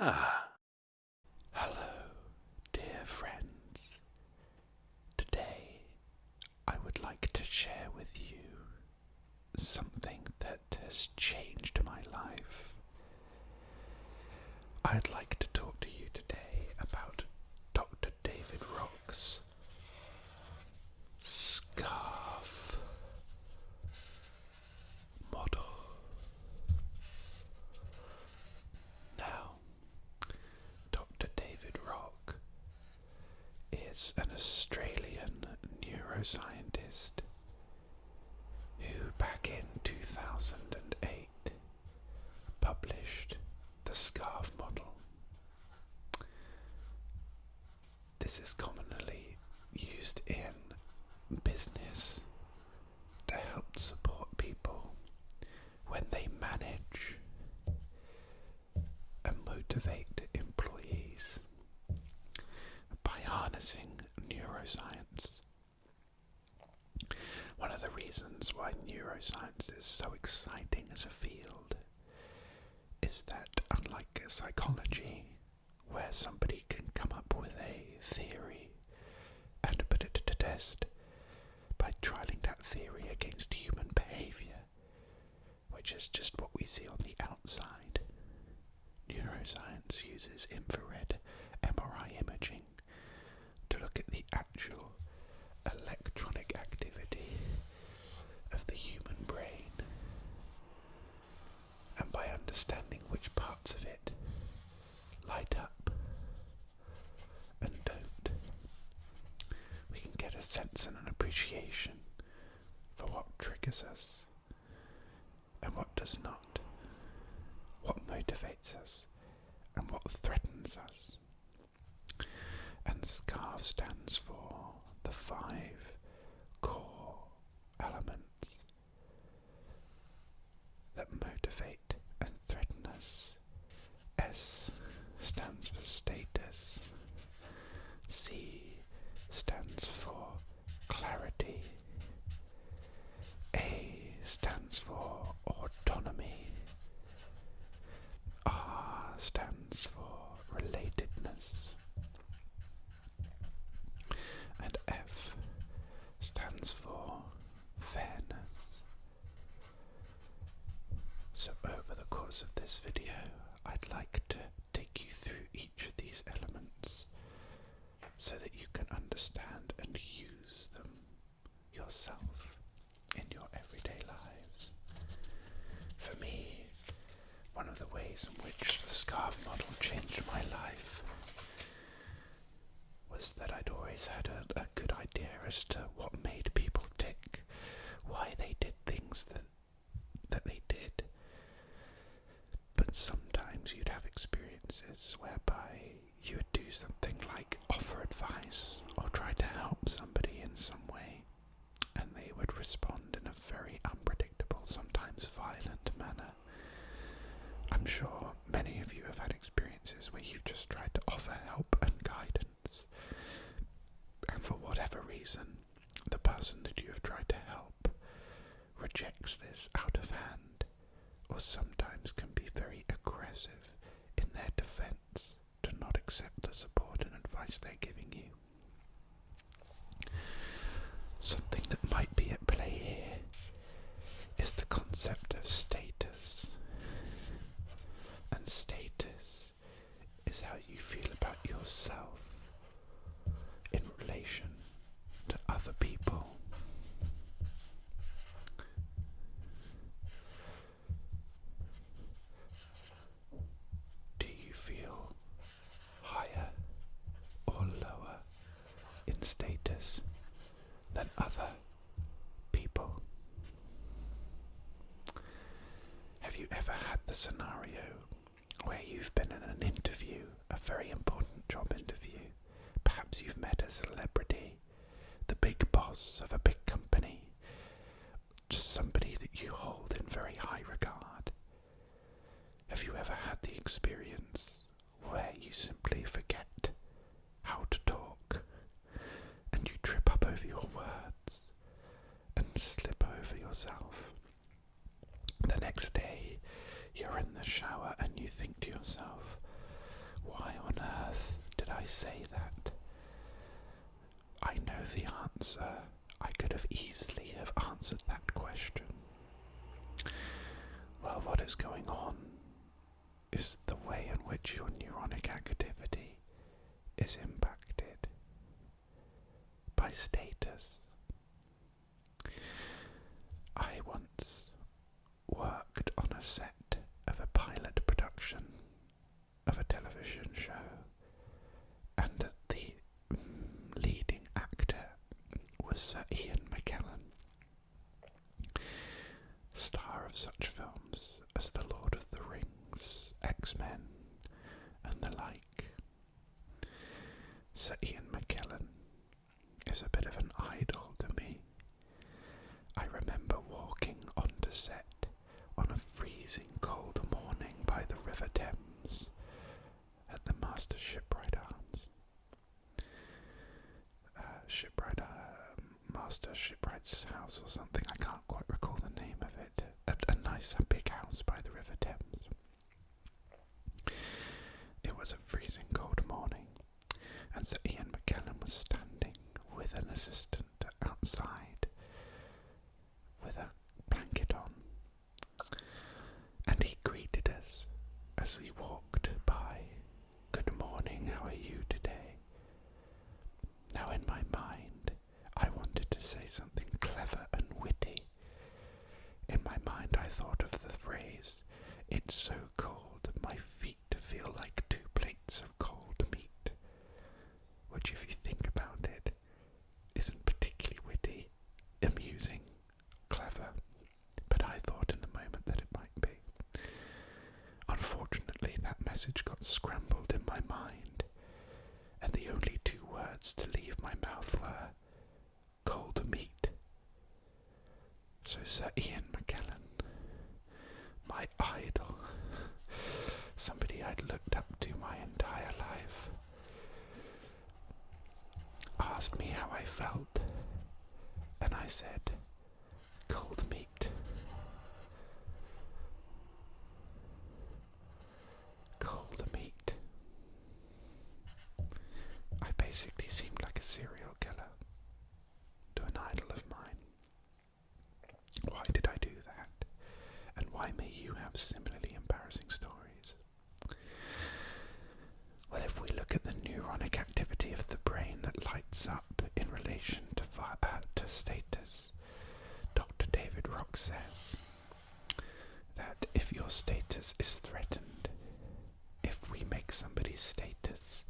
Hello, dear friends. Today I would like to share with you something that has changed my life. I'd like to talk to you today about Dr. David Rock's scarf model. Now, Dr. David Rock is an Australian neuroscientist who back in 2008 published the scarf model. This is commonly used in business to help support people when they manage and motivate employees by harnessing neuroscience. One of the reasons why neuroscience is so exciting as a field is that, unlike psychology, where somebody can come up with a theory and put it to test by trialing that theory against human behavior, which is just what we see on the outside, neuroscience uses infrared MRI imaging to look at the actual electronic activity of the human brain, and by understanding which parts of it light up and don't, we can get a sense and an appreciation for what triggers us and what does not, what motivates us and what threatens us. And SCARF stands for the 5 core elements that motivate and threaten us. S stands for status. C stands for clarity. A stands for autonomy. R stands for relatedness. And F stands for fairness. So over the course of this video, I'd like to take you through each of these elements so that you can understand and use them yourself in your everyday lives. For me, one of the ways in which the scarf model changed my life was that I'd always had a good idea as to what made people tick, why they did things that they did. But sometimes you'd have experiences whereby you would do something like offer advice or try to help somebody in some way, and they would respond in a very unpredictable, sometimes violent manner. I'm sure many of you have had experiences where you've just tried to offer help and guidance, and for whatever reason, the person that you have tried to help rejects this out of hand, or sometimes can be very aggressive in their defense to not accept the support and advice they're giving you. Something that might be at play here is the concept of status. And status is how you feel about yourself in relation to other people. Do you feel higher or lower in status than other people? Have you ever had the scenario where you've been in an interview, a very important job interview? Perhaps you've met a celebrity, the big boss of a big company, just somebody that you hold in very high regard. Have you ever had the experience where you simply forget how to talk and you trip up over your words and slip over yourself? The next day you're in the shower and you think to yourself, Why on earth did I say that? I know the answer. I could have easily have answered that question. Well, what is going on is the way in which your neuronic activity is impacted by status. I once worked on a set of a pilot production of a television show, and the leading actor was Sir Ian McKellen, star of such films as The Lord of the Rings, X-Men, and the like. Sir Ian McKellen is a bit of an idol to me. I remember walking onto set on a freezing cold morning by the River Thames at the Master Shipwright Arms. Master Shipwright's house or something, I can't quite recall the name of it. A nice big house by the River Thames. It was a freezing cold morning, and Sir Ian McKellen was standing with an assistant outside with a blanket on, and he greeted us as we walked by. "Good morning, how are you today?" Now in my mind, I wanted to say something clever and witty. In my mind I thought of the phrase, "It's so cold, my feet feel like 2 plates of cold meat," which, if you think about it, isn't particularly witty, amusing, clever, but I thought in the moment that it might be. Unfortunately, that message got scrambled in my mind, and the only 2 words to leave my mouth were cold meat. So Sir Ian McKellen, my idol, somebody I'd looked up to my entire life, asked me how I felt, and I said, "Cold meat." Cold meat. I basically seemed like a serial killer to an idol of mine. Why did I do that? And why may you have similarly embarrassing stories? Well, if we look at the neuronic activity of the brain that lights up in relation to status, Dr. David Rock says that if your status is threatened, if we make somebody's status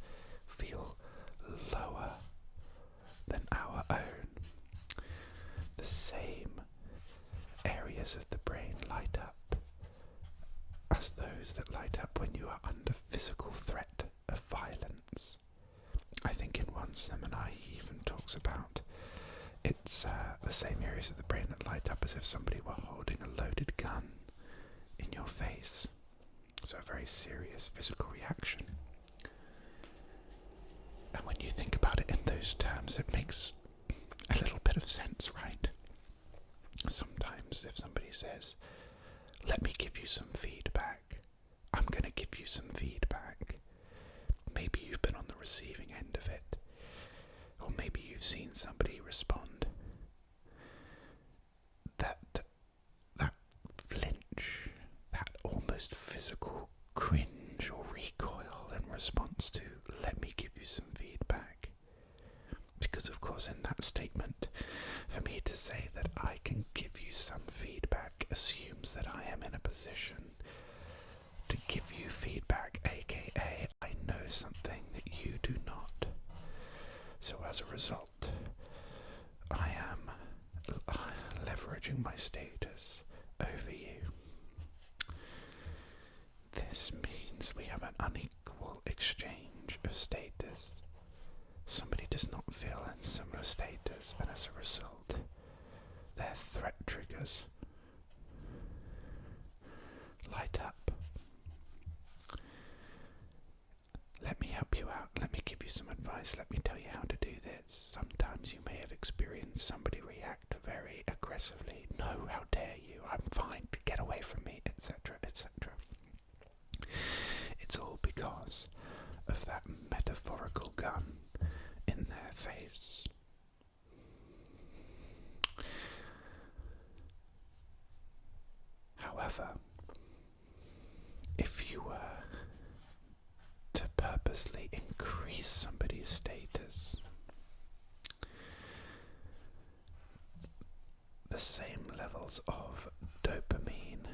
feel lower than our own, the same areas of the brain light up as those that light up when you are under physical threat of violence. I think in one seminar he even talks about it's the same areas of the brain that light up as if somebody were holding a loaded gun in your face. So a very serious physical reaction. And when you think about it in those terms, it makes a little bit of sense, right? Sometimes if somebody says, "Let me give you some feedback," I'm going to give you some feedback. Maybe you've been on the receiving end of it, or maybe you've seen somebody respond. That flinch, that almost physical cringe or recoil in response to "let me give you some feedback." Because of course in that statement, for me to say that I can give you some feedback assumes that I am in a position to give you feedback, aka I know something that you do not. So as a result, I am leveraging my status over you. This means we have an unequal exchange of status. Somebody does not feel in similar status, and as a result, their threat triggers light up. Let me help you out. Let me give you some advice. Let me tell you how to do this. Sometimes you may have experienced somebody react very aggressively. "No, how dare you? I'm fine. Get away from me," etc., etc. It's all because if you were to purposely increase somebody's status, the same levels of dopamine,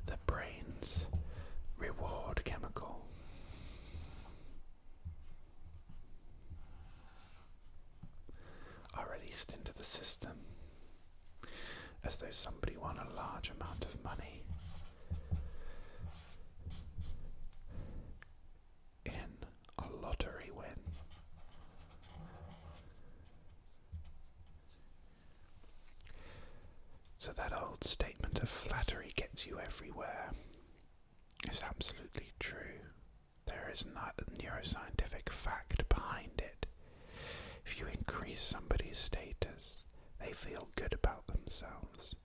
the brain's reward chemical, are released into the system as though somebody won a large amount of money in a lottery win. So that old statement of flattery gets you everywhere is absolutely true. There is not a neuroscientific fact behind it. If you increase somebody's status, they feel good about themselves.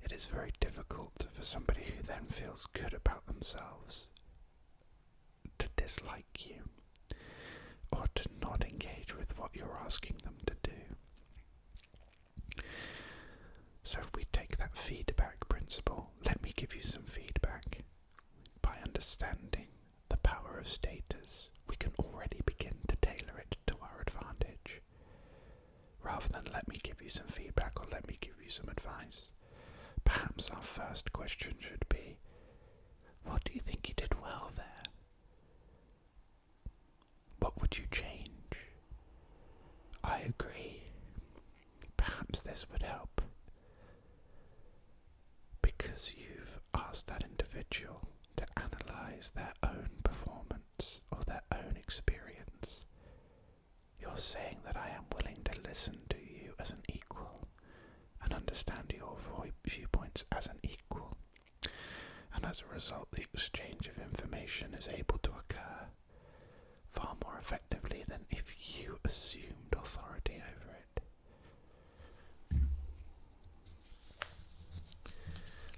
It is very difficult for somebody who then feels good about themselves to dislike you or to not engage with what you're asking them to do. So if we take that feedback principle, let me give you some feedback. By understanding the power of status, we can already begin to tailor it to our advantage. Rather than let me give you some feedback or let me give you some advice, perhaps our first question should be, what do you think you did well there? What would you change? I agree. Perhaps this would help. Because you've asked that individual to analyze their own performance or their own experience. You're saying that I am willing to listen to you as an equal and understand your viewpoints as an equal. And as a result, the exchange of information is able to occur far more effectively than if you assumed authority over it.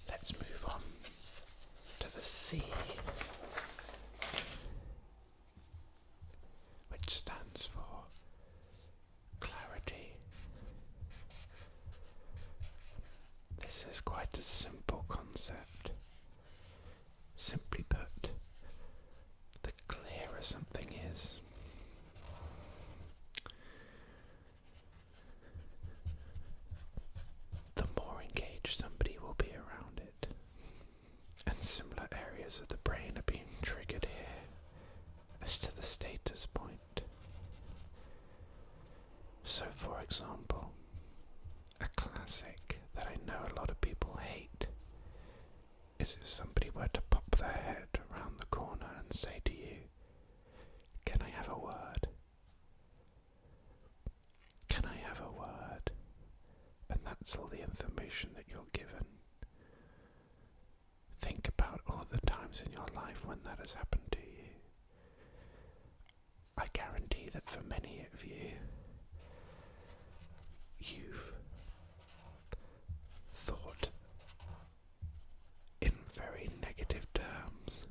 Let's move on to the C, which stands for clarity. This is quite a simple concept. Simply put, the clearer something is, the more engaged somebody will be around it. And similar areas of the brain are being triggered here as to the status point. So, for example, a classic that I know a lot of people hate is if somebody were to pop their head around the corner and say to you, "Can I have a word? Can I have a word?" And that's all the information that you're given. Think about all the times in your life when that has happened to you. I guarantee that for many of you, you've thought in very negative terms.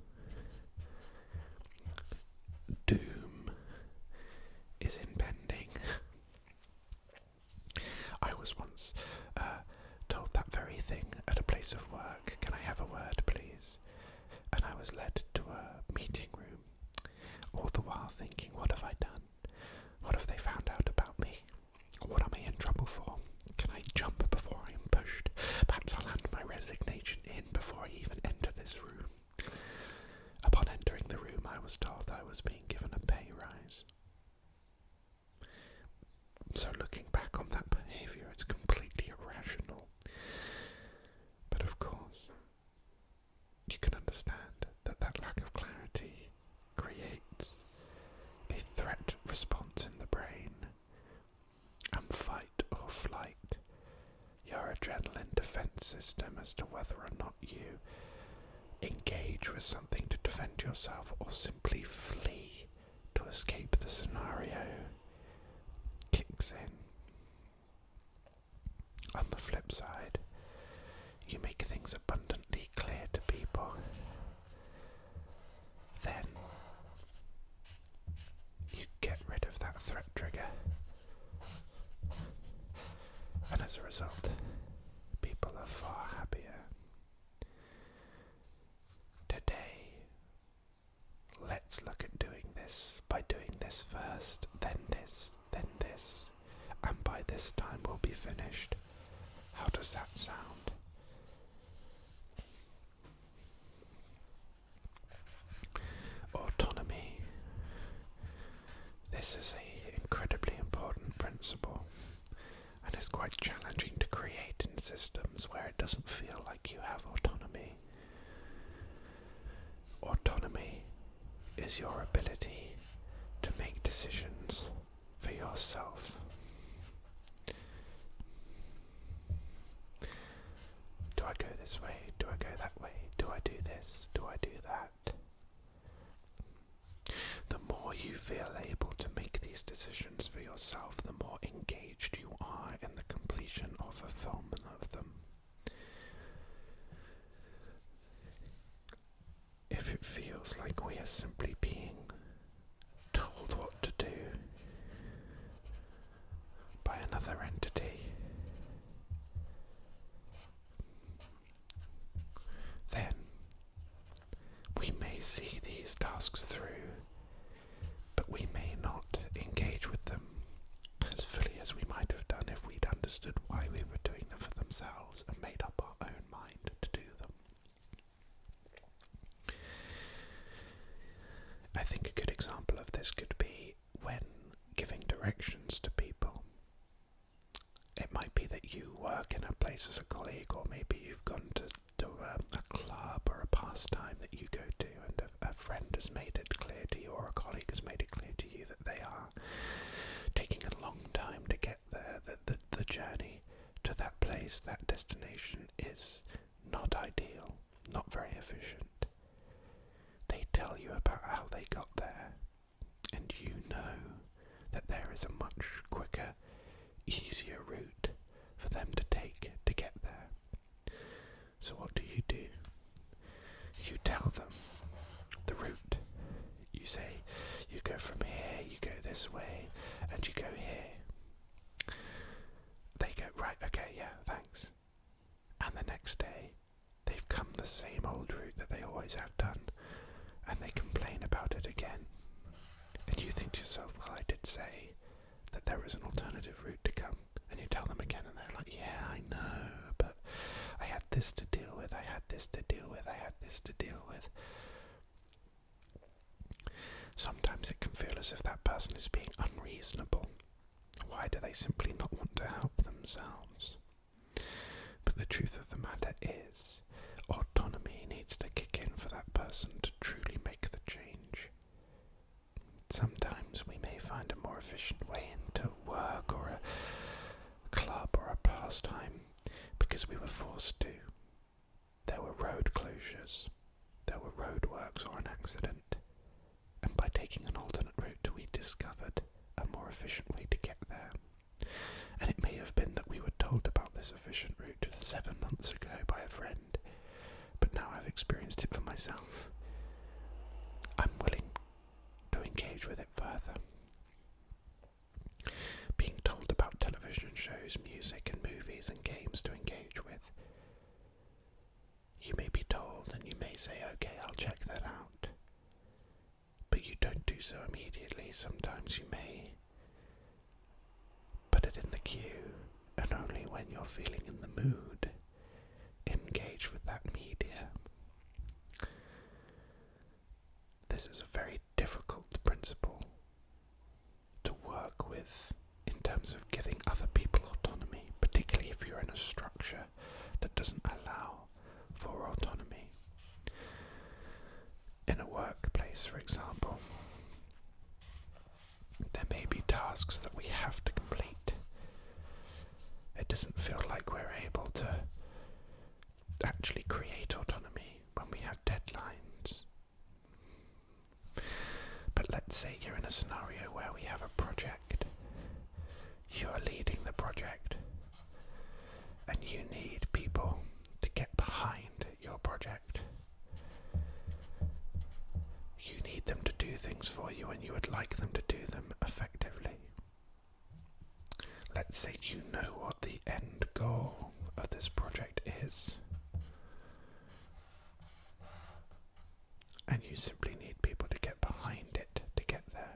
Doom is impending. I was once told that very thing at a place of work. "Can I have a word, please?" And I was led to a meeting room, all the while thinking, what have I done? What have they found out about me? What am I in trouble for? Can I jump before I am pushed? Perhaps I'll hand my resignation in before I even enter this room. Upon entering the room, I was told I was being given a pay rise. So looking back on that behaviour, it's completely irrational. But of course, you can understand that that lack of clarity creates a threat response in the brain, and fight or flight, your adrenaline defense system, as to whether or not you engage with something to defend yourself or simply flee to escape the scenario, kicks in. On the flip side, you make things abundantly clear to people. Then you get rid of that threat trigger. And as a result, people are far happier. first, then this, and by this time we'll be finished. How does that sound? Autonomy. This is an incredibly important principle, and it's quite challenging to create in systems where it doesn't feel like you have autonomy. Autonomy is your ability to make decisions for yourself. Do I go this way? Do I go that way? Do I do this? Do I do that? The more you feel able to make these decisions for yourself, the more engaged you are in the completion or fulfillment of them. If it feels like we are simply being told what to do by another entity, then we may see these tasks through, but we may not engage with them as fully as we might have done if we'd understood why we were doing them for themselves and made up our own mind to do them. I think a good example of this could be when giving directions to people. It might be that you work in a place as a colleague, or maybe you've gone to a club or a pastime that you go to, and a friend has made it clear to you, or a colleague has made it clear to you that they are taking a long time to get there, that the journey to that place, that destination, is not ideal, not very efficient. They tell you about how they got there, and you know that there is a much quicker, easier route for them to take to get there. So what do? You tell them the route. You say, you go from here, you go this way, and you go here. They go, right, okay, yeah, thanks. And the next day, they've come the same old route that they always have done, and they complain about it again. And you think to yourself, well, I did say that there is an alternative route to come. And you tell them again, and they're like, yeah, I know, but I had this to deal with, I had this to deal with, I had this to deal with. Sometimes it can feel as if that person is being unreasonable. Why do they simply not want to help themselves? But the truth of the matter is, autonomy needs to kick in for that person to truly make the change. Sometimes we may find a more efficient way into work or a club or a pastime because we were forced to. There were road closures, there were roadworks or an accident, and by taking an alternate route we discovered a more efficient way to get there. And it may have been that we were told about this efficient route 7 months ago by a friend, but now I've experienced it for myself. I'm willing to engage with it further. Being told about television shows, music and movies and games to engage with. You may be told and you may say, okay, I'll check that out. But you don't do so immediately. Sometimes you may put it in the queue, and only when you're feeling in the mood, engage with that media. This is a very difficult principle to work with in terms of giving other people autonomy, particularly if you're in a structure that doesn't allow for autonomy. In a workplace, for example, there may be tasks that we have to complete. It doesn't feel like we're able to actually create autonomy when we have deadlines. But let's say you're in a scenario where we have a project. You are leading the project, and you need people to get behind your project. You need them to do things for you, and you would like them to do them effectively. Let's say you know what the end goal of this project is, and you simply need people to get behind it to get there.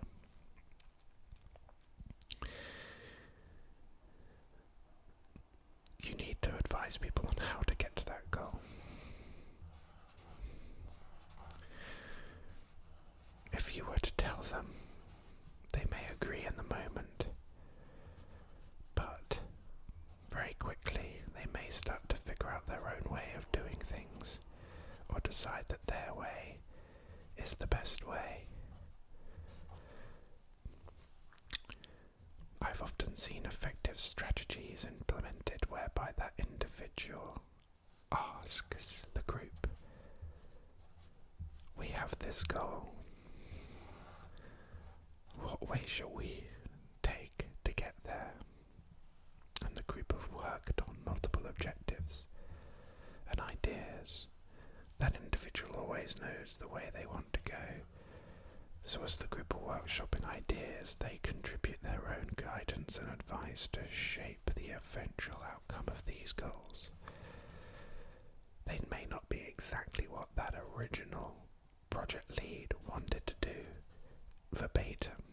decide that their way is the best way. I've often seen effective strategies implemented whereby that individual asks the group, we have this goal. What way shall we take to get there? And the group have worked on multiple objectives and ideas. That individual always knows the way they want to go. So as the group are workshopping ideas, they contribute their own guidance and advice to shape the eventual outcome of these goals. They may not be exactly what that original project lead wanted to do, verbatim,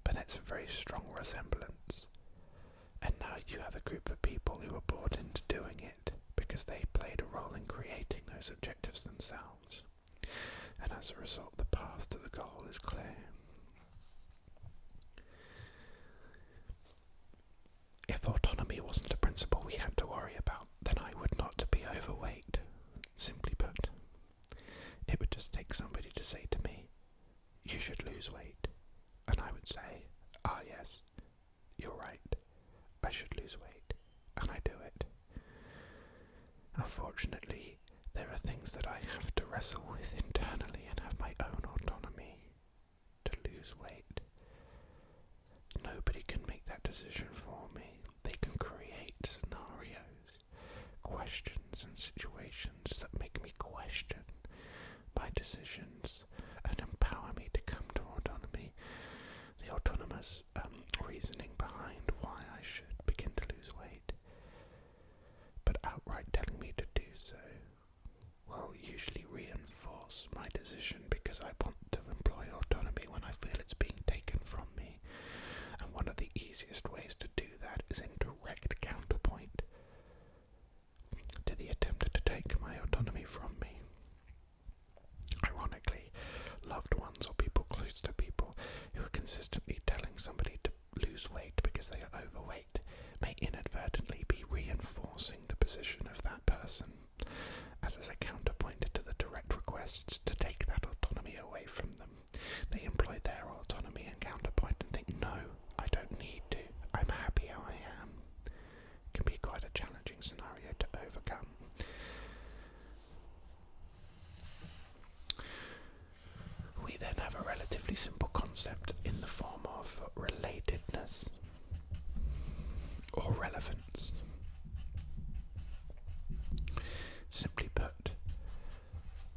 but it's a very strong resemblance. And now you have a group of people who are bought into doing it because they played a role in creating those objectives themselves. And as a result, the path to the goal is clear. If autonomy wasn't a principle we had to worry about, then I would not be overweight. Simply put, it would just take somebody to say to me, you should lose weight. And I would say, yes, you're right. I should lose weight. And I do it. Unfortunately, there are things that I have to wrestle with internally and have my own autonomy to lose weight. Nobody can make that decision for me. They can create scenarios, questions and situations that make me question my decisions and empower me to come to autonomy. The autonomous reasoning behind why I should begin to lose weight. But outright telling me to do so will usually reinforce my decision because I want to employ autonomy when I feel it's being taken from me. And one of the easiest ways to do that is in direct counterpoint to the attempt to take my autonomy from me. Ironically, loved ones or people close to people who are consistently telling somebody to lose weight because they are overweight may inadvertently be reinforcing the position of that person as a counterpoint to the direct requests to take that autonomy away from them. They employ their autonomy and counterpoint and think, no, I don't need to. I'm happy how I am. It can be quite a challenging scenario to overcome. We then have a relatively simple concept in the form of relatedness or relevance. Simply put,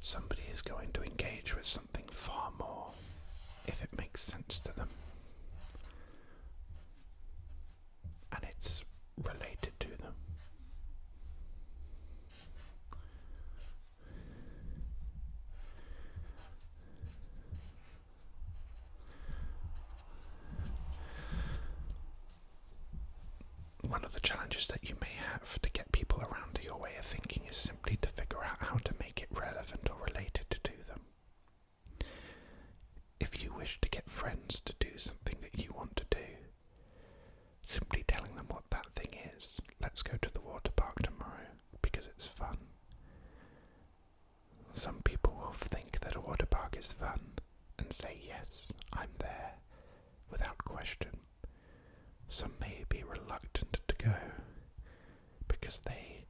somebody is going to engage with something far more if it makes sense to them. And it's related to them. One of the challenges that you may have to get people around to your way of thinking is simply to figure out how to make it relevant or related to them. If you wish to get friends to do something that you want to do, simply telling them what that thing is, let's go to the water park tomorrow because it's fun. Some people will think that a water park is fun and say, yes, I'm there, without question. Some may be reluctant to go because they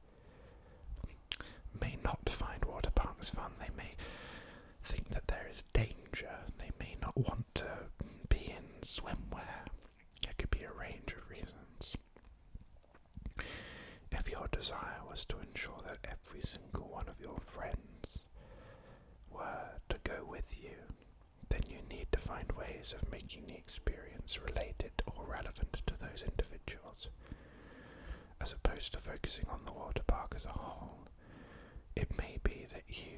may not find water parks fun. They may think that there is danger. They may not want to be in swimwear. There could be a range of reasons. If your desire was to ensure that every single one of your friends were to go with you, then you need to find ways of making the experience related or relevant to those individuals. As opposed to focusing on the water park as a whole, it may be that you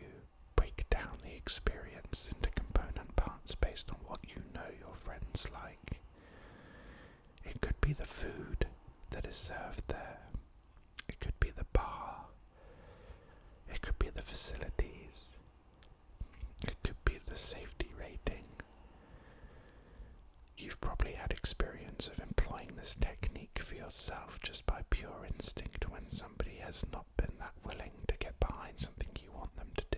break down the experience into component parts based on what you know your friends like. It could be the food that is served there. It could be the bar. It could be the facilities. It could be the safety rating. You've probably had experience of employing this technique for yourself just by pure instinct when somebody has not been that willing to get behind something you want them to do.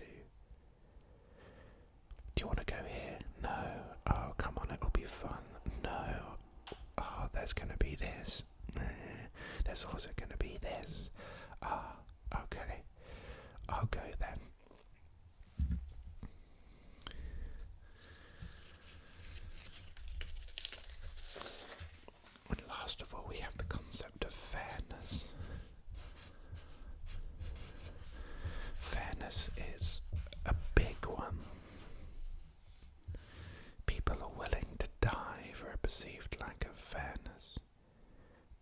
you want to go here? No. Oh, come on, it'll be fun. No. Oh, there's going to be this. There's also going to be this. Ah, okay. I'll go then. And last of all, we have the concept of fairness. Fairness is a big one. People are willing to die for a perceived lack of fairness.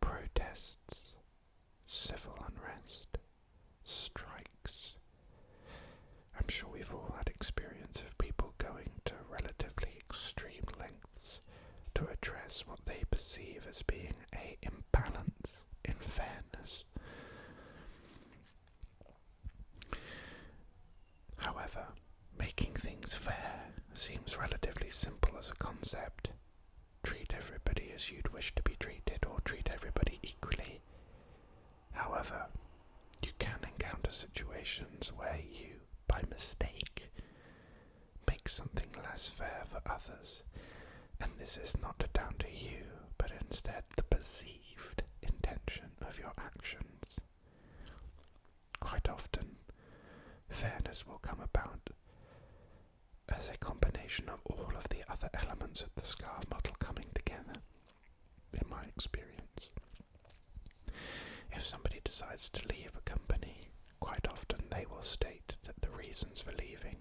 Protests, civil unrest, strikes. I'm sure we've all had experience of people going to relatively extreme lengths to address what they perceive as being an imbalance in fairness. However, making things fair seems relatively simple as a concept. Treat everybody as you'd wish to be treated, or treat everybody equally. However, you can encounter situations where you, by mistake, make something less fair for others, and this is not down to you, but instead the perceived intention of your actions. Quite often, fairness will come about as a combination of all of the other elements of the scarf model coming together, in my experience. If somebody decides to leave a company, quite often they will state that the reasons for leaving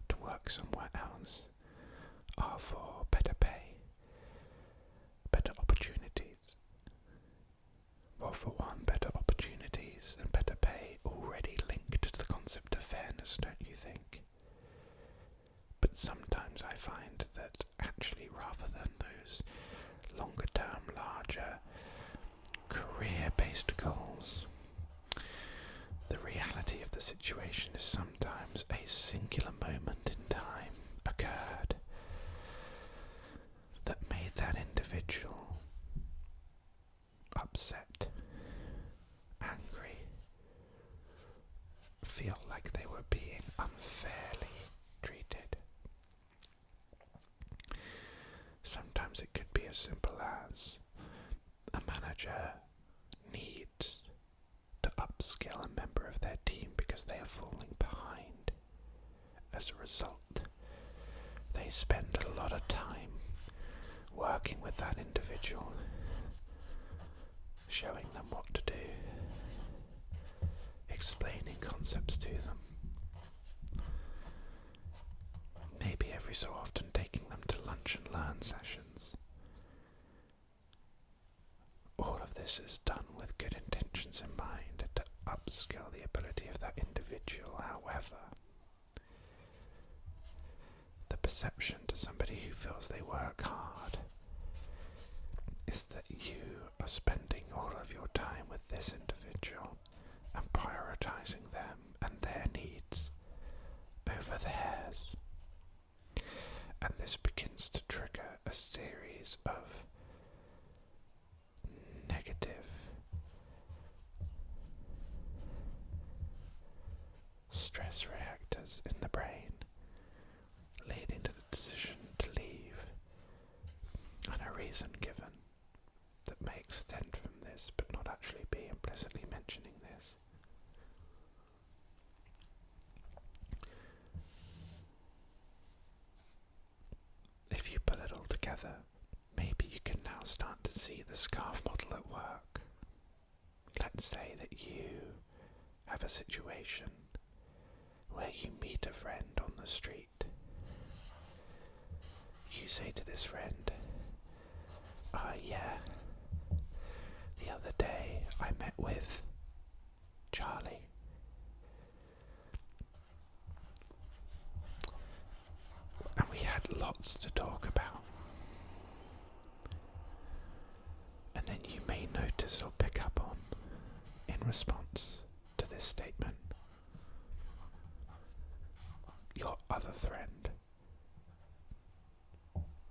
to work somewhere else are for better pay, better opportunities. Well, for one, better opportunities and better pay already linked to the concept of fairness, don't you think? But sometimes I find that actually, rather than those longer term, larger, career-based goals, the reality of the situation is sometimes a singular moment in time occurred that made that individual upset, angry, feel like they were being unfairly treated. Sometimes it could be as simple as a manager needs to upskill a member of their team because they are falling behind. As a result, they spend a lot of time working with that individual, showing them what to do, explaining concepts to them, maybe every so often taking them to lunch and learn sessions. All of this is done with good intentions in mind to upskill the ability of that individual. However, the perception to somebody who feels they work hard is that you are spending all of your time with this individual and prioritizing them and their needs over theirs. And this begins to trigger a series of negative stress reactors in the brain, leading to the decision to leave, and a reason given that may extend from this but not actually be implicitly mentioning this. If you put it all together, maybe you can now start to see the scarf model at work. Let's say that you have a situation where you meet a friend on the street. You say to this friend, yeah, the other day I met with Charlie. And we had lots to talk about. And then you may notice or pick up on, in response to this statement, your other friend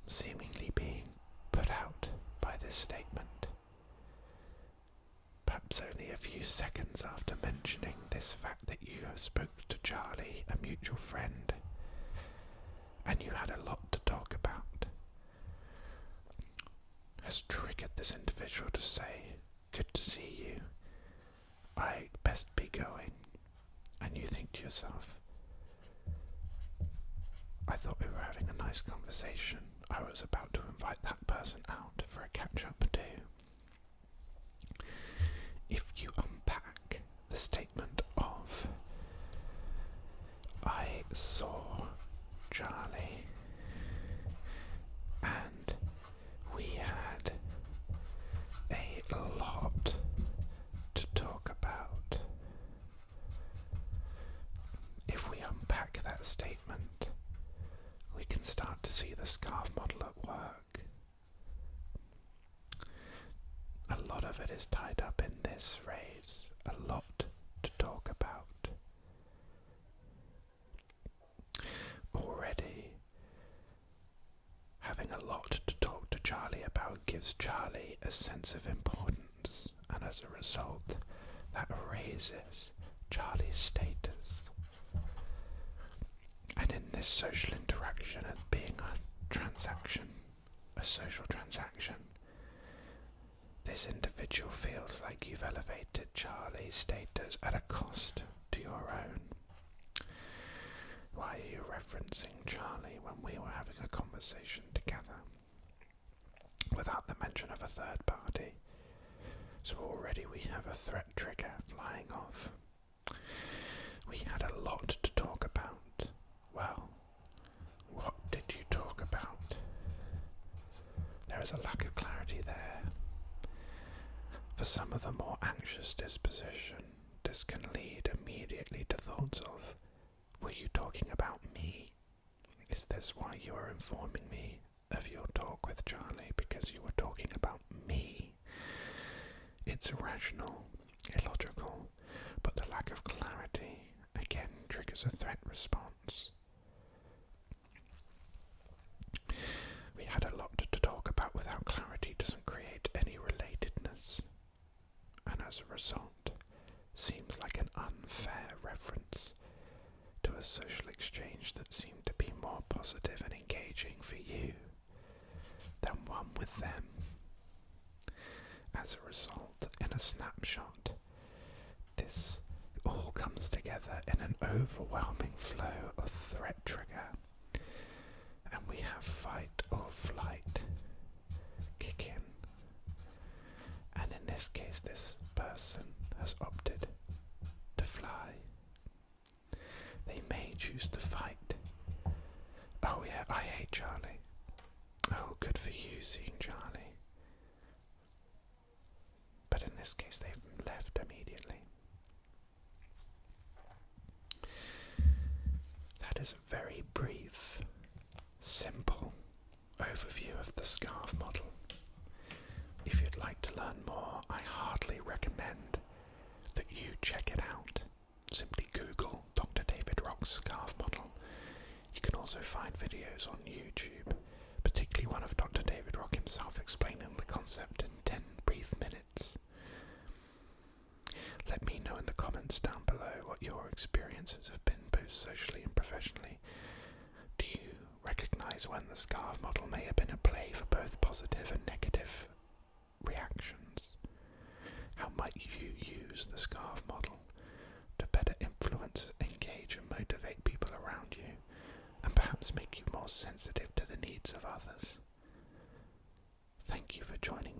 seemingly being put out by this statement, perhaps only a few seconds after mentioning this fact that you have spoke to Charlie, a mutual friend, and and you had a lot to talk about, has triggered this individual to say, "Good to see you. I'd best be going." And you think to yourself, I thought we were having a nice conversation. I was about to invite that person out for a catch-up too. If you unpack the statement of, "I saw Charlie and we had a lot to talk about," if we unpack that statement, we can start to see the scarf model at work. A lot of it is tied up in this phrase, "a lot to talk about." Already, having a lot to talk to Charlie about gives Charlie a sense of importance, and as a result, that raises Charlie's status. And in this social interaction, as being a social transaction, this individual feels like you've elevated Charlie's status at a cost to your own. Why are you referencing Charlie when we were having a conversation together without the mention of a third party? So already we have a threat trigger flying off. We had a lot to talk about. Well, what did you talk about? There is a lack of clarity there. For some of the more anxious disposition, this can lead immediately to thoughts of, were you talking about me? Is this why you are informing me of your talk with Charlie? Because you were talking about me? It's irrational, illogical, but the lack of clarity again triggers a threat response. We had a lot to talk about without clarity doesn't create any relatedness, and as a result, seems like an unfair reference to a social exchange that seemed to be more positive and engaging for you than one with them. As a result, in a snapshot, this all comes together in an overwhelming flow of threat trigger, and we have fight or flight kick in. And in this case, this person has opted to fly. They may choose to fight. "Oh yeah, I hate Charlie." "Oh, good for you seeing Charlie." But in this case, they've left immediately. That is a very brief, simple overview of the scarf model. If you'd like to learn more, I heartily recommend that you check it out. Simply Google Dr. David Rock's scarf model. You can also find videos on YouTube, particularly one of Dr. David Rock himself explaining the concept in 10 brief minutes. Let me know in the comments down below what your experiences have been, both socially and professionally. Do you recognise when the scarf model may have been a play for both positive and negative reactions? How might you use the scarf model to better influence, engage and motivate people around you, and perhaps make you more sensitive to the needs of others? Thank you for joining